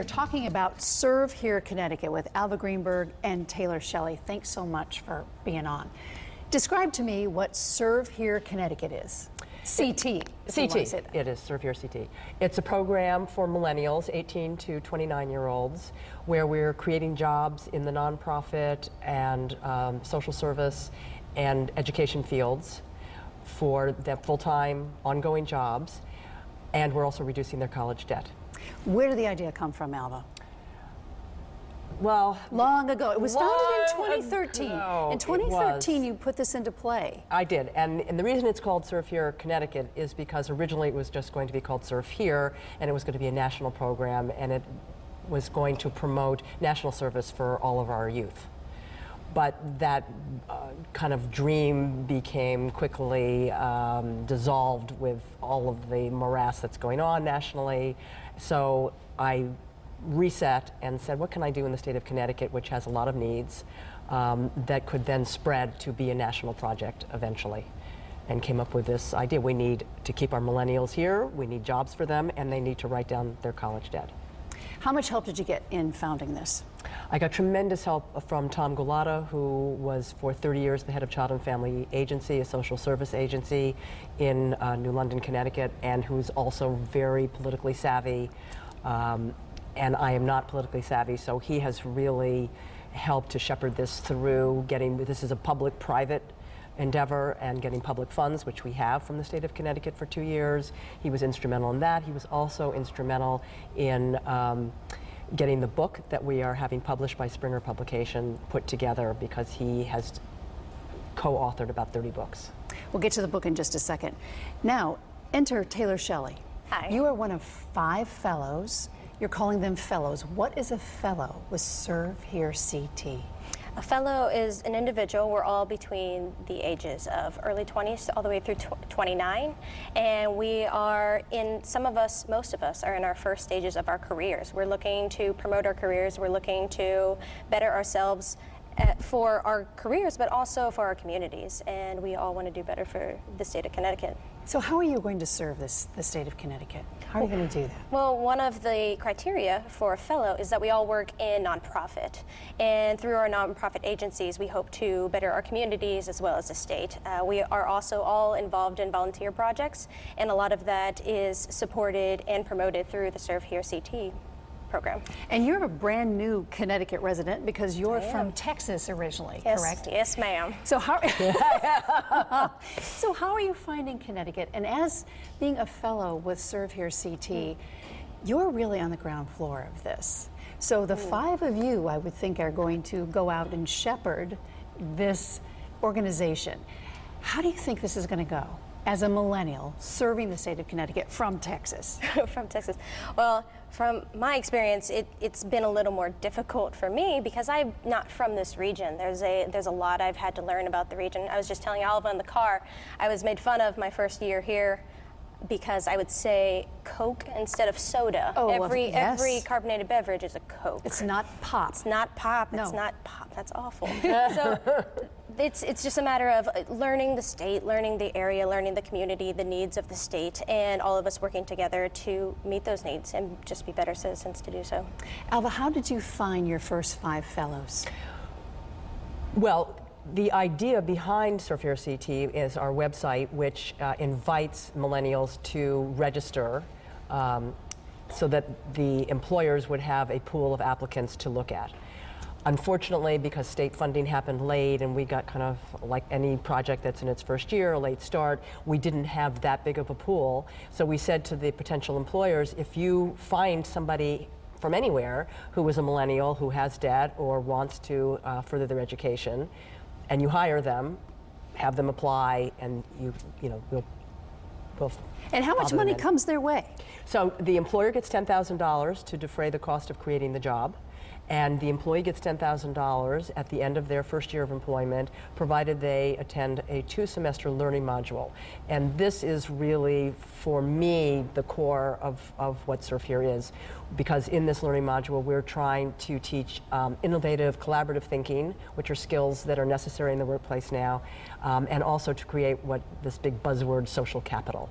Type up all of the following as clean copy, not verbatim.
are talking about Serve Here Connecticut with Alva Greenberg and Taylor Shelley. Thanks so much for being on. Describe to me what Serve Here Connecticut is. CT. CT. It is Serve Here CT. It's a program for millennials, 18 to 29-year-olds, where we're creating jobs in the nonprofit and social service and education fields for their full-time, ongoing jobs, and we're also reducing their college debt. Where did the idea come from, Alva? Well, long ago. It was founded in 2013. In 2013, you put this into play. I did, and the reason it's called Serve Here Connecticut is because originally it was just going to be called Serve Here, and it was going to be a national program, and it was going to promote national service for all of our youth. But that kind of dream became quickly dissolved with all of the morass that's going on nationally. So I reset and said, what can I do in the state of Connecticut, which has a lot of needs, that could then spread to be a national project eventually, and came up with this idea. We need to keep our millennials here, we need jobs for them, and they need to write down their college debt. How much help did you get in founding this? I got tremendous help from Tom Gulata, who was for 30 years the head of Child and Family Agency, a social service agency in New London, Connecticut, and who's also very politically savvy. And I am not politically savvy, so he has really helped to shepherd this through this is a public-private endeavor, and getting public funds, which we have from the state of Connecticut for 2 years. He was instrumental in that. He was also instrumental in getting the book that we are having published by Springer Publication put together, because he has co-authored about 30 books. We'll get to the book in just a second. Now, enter Taylor Shelley. Hi. You are one of 5 fellows. You're calling them fellows. What is a fellow with Serve Here CT? A fellow is an individual. We're all between the ages of early 20s all the way through 29, and we are most of us are in our first stages of our careers. We're looking to promote our careers. We're looking to better ourselves for our careers, but also for our communities, and we all want to do better for the state of Connecticut. So how are you going to serve the state of Connecticut? How are you going to do that? Well, one of the criteria for a fellow is that we all work in nonprofit, and through our nonprofit agencies we hope to better our communities as well as the state. We are also all involved in volunteer projects, and a lot of that is supported and promoted through the Serve Here CT program. And you're a brand new Connecticut resident because you're from Texas originally, correct? Yes, ma'am. So how, so how are you finding Connecticut? And as being a fellow with Serve Here CT, you're really on the ground floor of this. So the 5 of you, I would think, are going to go out and shepherd this organization. How do you think this is going to go as a millennial serving the state of Connecticut from Texas? From Texas. Well, from my experience, it's been a little more difficult for me because I'm not from this region. There's a lot I've had to learn about the region. I was just telling Alva in the car, I was made fun of my first year here because I would say Coke instead of soda. Oh, every yes. carbonated beverage is a Coke. It's not pop. It's not pop. No. It's not pop. That's awful. So it's just a matter of learning the state, learning the area, learning the community, the needs of the state, and all of us working together to meet those needs and just be better citizens to do so. Alva, how did you find your first 5 fellows? Well, the idea behind Serve Here CT is our website, which invites millennials to register so that the employers would have a pool of applicants to look at. Unfortunately, because state funding happened late and we got kind of like any project that's in its first year, a late start, we didn't have that big of a pool. So we said to the potential employers, if you find somebody from anywhere who is a millennial who has debt or wants to further their education, and you hire them, have them apply, and we'll And how much money comes their way? So the employer gets $10,000 to defray the cost of creating the job, and the employee gets $10,000 at the end of their first year of employment, provided they attend a 2-semester learning module. And this is really, for me, the core of what Serve Here is, because in this learning module, we're trying to teach innovative, collaborative thinking, which are skills that are necessary in the workplace now, and also to create what this big buzzword, social capital,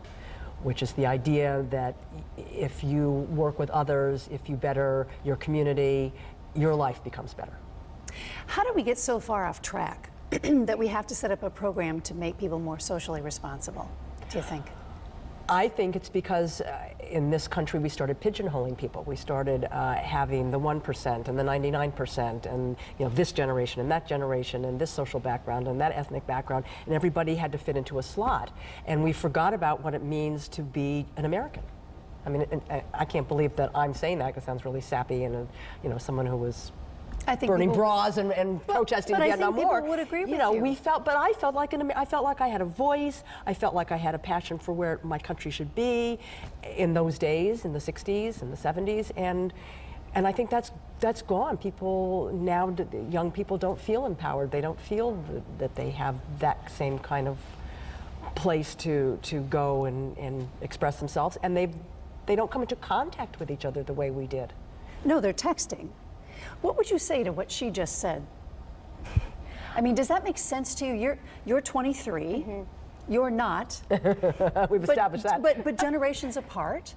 which is the idea that if you work with others, if you better your community, your life becomes better. How do we get so far off track that we have to set up a program to make people more socially responsible, do you think? I think it's because in this country we started pigeonholing people. We started having the 1% and the 99% and this generation and that generation and this social background and that ethnic background, and everybody had to fit into a slot. And we forgot about what it means to be an American. I mean, I can't believe that I'm saying that because it sounds really sappy and someone who was burning bras and protesting the Vietnam War. But I think people would agree with you. But I felt like I had a voice. I felt like I had a passion for where my country should be in those days, in the 60s and the 70s, and I think that's gone. People now, young people don't feel empowered. They don't feel that they have that same kind of place to go and express themselves, and they don't come into contact with each other the way we did. No, they're texting. What would you say to what she just said? I mean, does that make sense to you? You're 23. Mm-hmm. You're not. We've established that. But generations apart.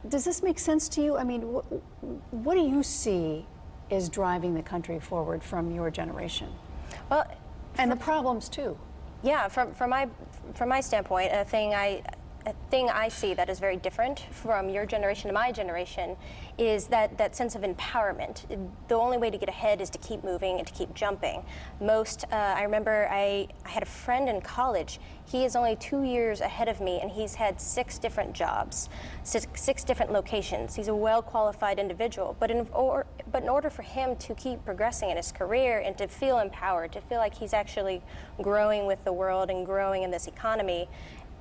Does this make sense to you? I mean, what do you see is driving the country forward from your generation? Well, and the problems too. Yeah, from my standpoint, a thing I see that is very different from your generation to my generation is that sense of empowerment. The only way to get ahead is to keep moving and to keep jumping. I remember I had a friend in college. He is only 2 years ahead of me, and he's had 6 different jobs, six different locations. He's a well-qualified individual, but in order for him to keep progressing in his career and to feel empowered, to feel like he's actually growing with the world and growing in this economy,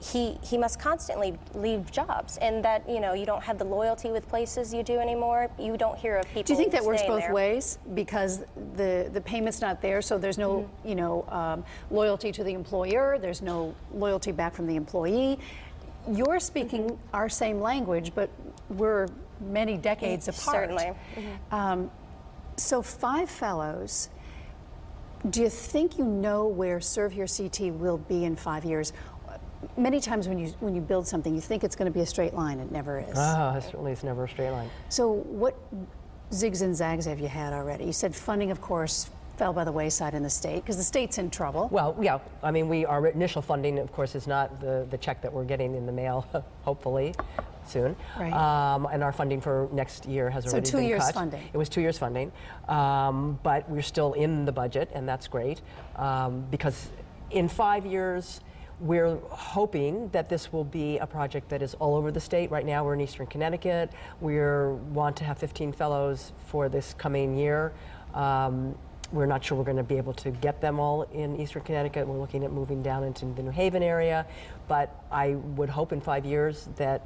he must constantly leave jobs, and that you don't have the loyalty with places you do anymore. You don't hear of people. Do you think that works both there. ways, because the payment's not there, so there's no loyalty to the employer, there's no loyalty back from the employee? You're speaking our same language, but we're many decades apart. Certainly. So 5 fellows. Do you think you know where Serve Here CT will be in 5 years? Many times when you build something, you think it's going to be a straight line. It never is. Certainly it's never a straight line. So what zigs and zags have you had already? You said funding, of course, fell by the wayside in the state because the state's in trouble. Well, yeah. I mean, our initial funding, of course, is not the check that we're getting in the mail, hopefully soon. Right. And our funding for next year has already been cut. So 2 years funding. It was 2 years funding, but we're still in the budget, and that's great because in 5 years. We're hoping that this will be a project that is all over the state. Right now we're in Eastern Connecticut. We want to have 15 fellows for this coming year. We're not sure we're going to be able to get them all in Eastern Connecticut. We're looking at moving down into the New Haven area. But I would hope in 5 years that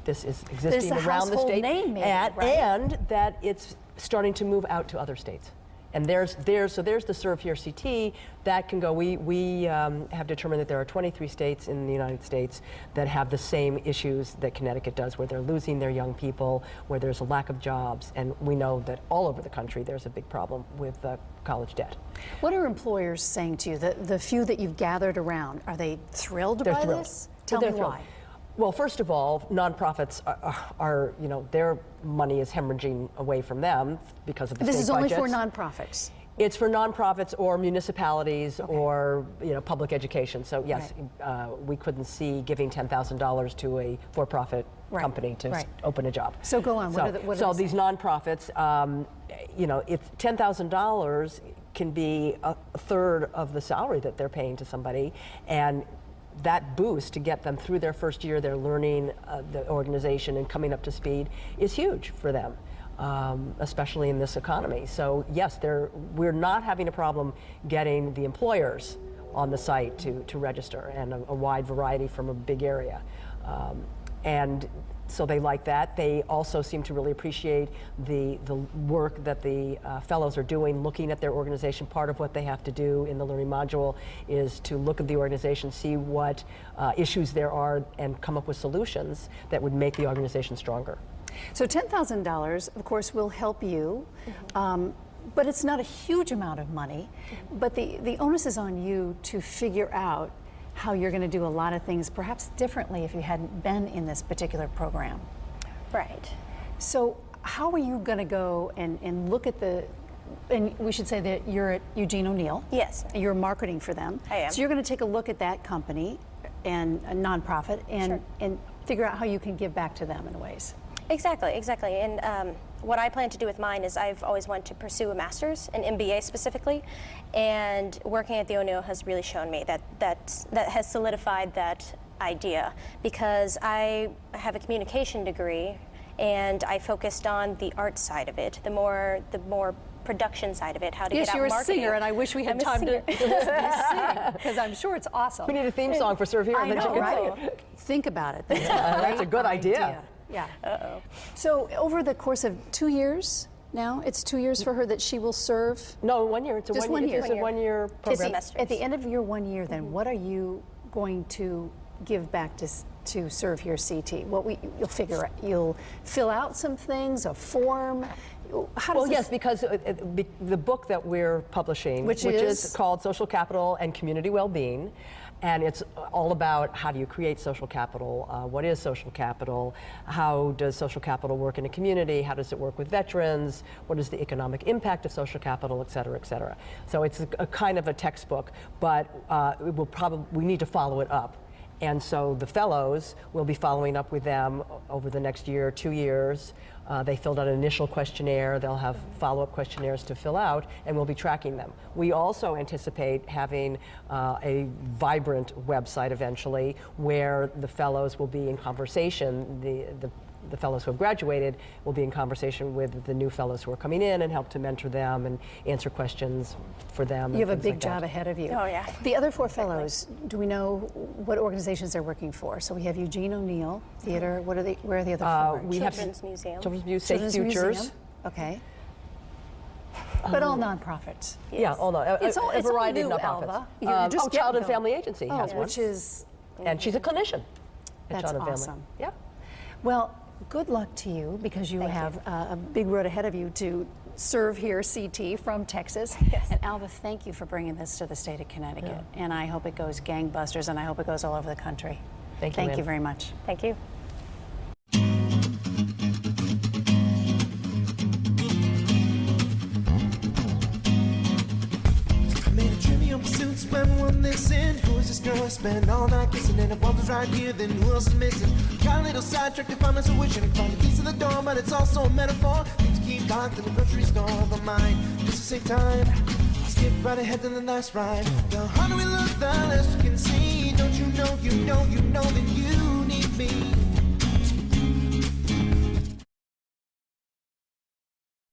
this is existing around the state name, maybe, and that it's starting to move out to other states. And there's the Serve Here CT that can go. We have determined that there are 23 states in the United States that have the same issues that Connecticut does, where they're losing their young people, where there's a lack of jobs, and we know that all over the country there's a big problem with college debt. What are employers saying to you? The few that you've gathered around, are they thrilled by this? Tell me why. Well, first of all, nonprofits are their money is hemorrhaging away from them because of the state budgets. This is only for nonprofits. It's for nonprofits or municipalities or public education. So yes, we couldn't see giving $10,000 to a for-profit company to open a job. So go on. So these nonprofits, it's $10,000 can be a third of the salary that they're paying to somebody, and that boost to get them through their first year, they're learning the organization and coming up to speed is huge for them, especially in this economy. So yes, we're not having a problem getting the employers on the site to register, and a wide variety from a big area. And so they like that. They also seem to really appreciate the work that the fellows are doing, looking at their organization. Part of what they have to do in the learning module is to look at the organization, see what issues there are, and come up with solutions that would make the organization stronger. So $10,000, of course, will help you, but it's not a huge amount of money. But the onus is on you to figure out how you're going to do a lot of things perhaps differently if you hadn't been in this particular program. Right. So how are you going to go and look at and we should say that you're at Eugene O'Neill. Yes. You're marketing for them. I am. So you're going to take a look at that company and a nonprofit and figure out how you can give back to them in ways. Exactly, exactly. And what I plan to do with mine is I've always wanted to pursue a master's, an MBA specifically, and working at the O'Neill has really shown me that has solidified that idea, because I have a communication degree and I focused on the art side of it, the more production side of it, how to Yes, get out you're a marketing. singer, and I wish we had I'm a time to singer. sing, because I'm sure it's awesome. We need a theme song for Serve Here, I and then know, she can right? sing it. Think about it. That's a good idea. Yeah. So over the course of 2 years now, it's 2 years for her that she will serve. No, 1 year. It's a Just 1 year. 1 It's year. a 1 year program. Semesters. At the end of your 1 year, then, what are you going to give back to Serve Here CT? You'll figure out. You'll fill out some things, a form. How does Well, this, yes, because the book that we're publishing, Which is is called Social Capital and Community Wellbeing, and it's all about how do you create social capital, what is social capital, how does social capital work in a community, how does it work with veterans, what is the economic impact of social capital, et cetera, et cetera. So it's a kind of a textbook, but we need to follow it up. And so the fellows will be following up with them over the next year, 2 years. They filled out an initial questionnaire. They'll have follow-up questionnaires to fill out, and we'll be tracking them. We also anticipate having a vibrant website eventually where the fellows will be in conversation. The fellows who have graduated will be in conversation with the new fellows who are coming in and help to mentor them and answer questions for them. you have a things big like job that. ahead of you. Oh, yeah. The other 4 fellows, do we know what organizations they're working for? So we have Eugene O'Neill Theater. Where are the other 4? We have Children's Museum. Children's Museum, Safe Children's Futures. Museum. Okay. But all nonprofits. Yeah, all no, It's all a variety new, of nonprofits. Alva. You're just Child getting and Family Agency Oh, has one, which is and she's a clinician. at That's Child and Family. awesome. Yep. well. Good luck to you, because you have a big road ahead of you to Serve Here CT from Texas. Yes. And Alva, thank you for bringing this to the state of Connecticut. And I hope it goes gangbusters, and I hope it goes all over the country. Thank you, Thank Lynn. you very much. Thank you. Made a trivial pursuits when one missing. Who is this girl I spend all night kissing? And if one was right here, then who else is missing? Got a little sidetracked to find myself wishing to find the keys to the door, but it's also a metaphor. Need to keep locked in the grocery store of my mind, just to save time. I'll skip right ahead to the last ride. The harder we look, the less we can see. Don't you know, that you need me.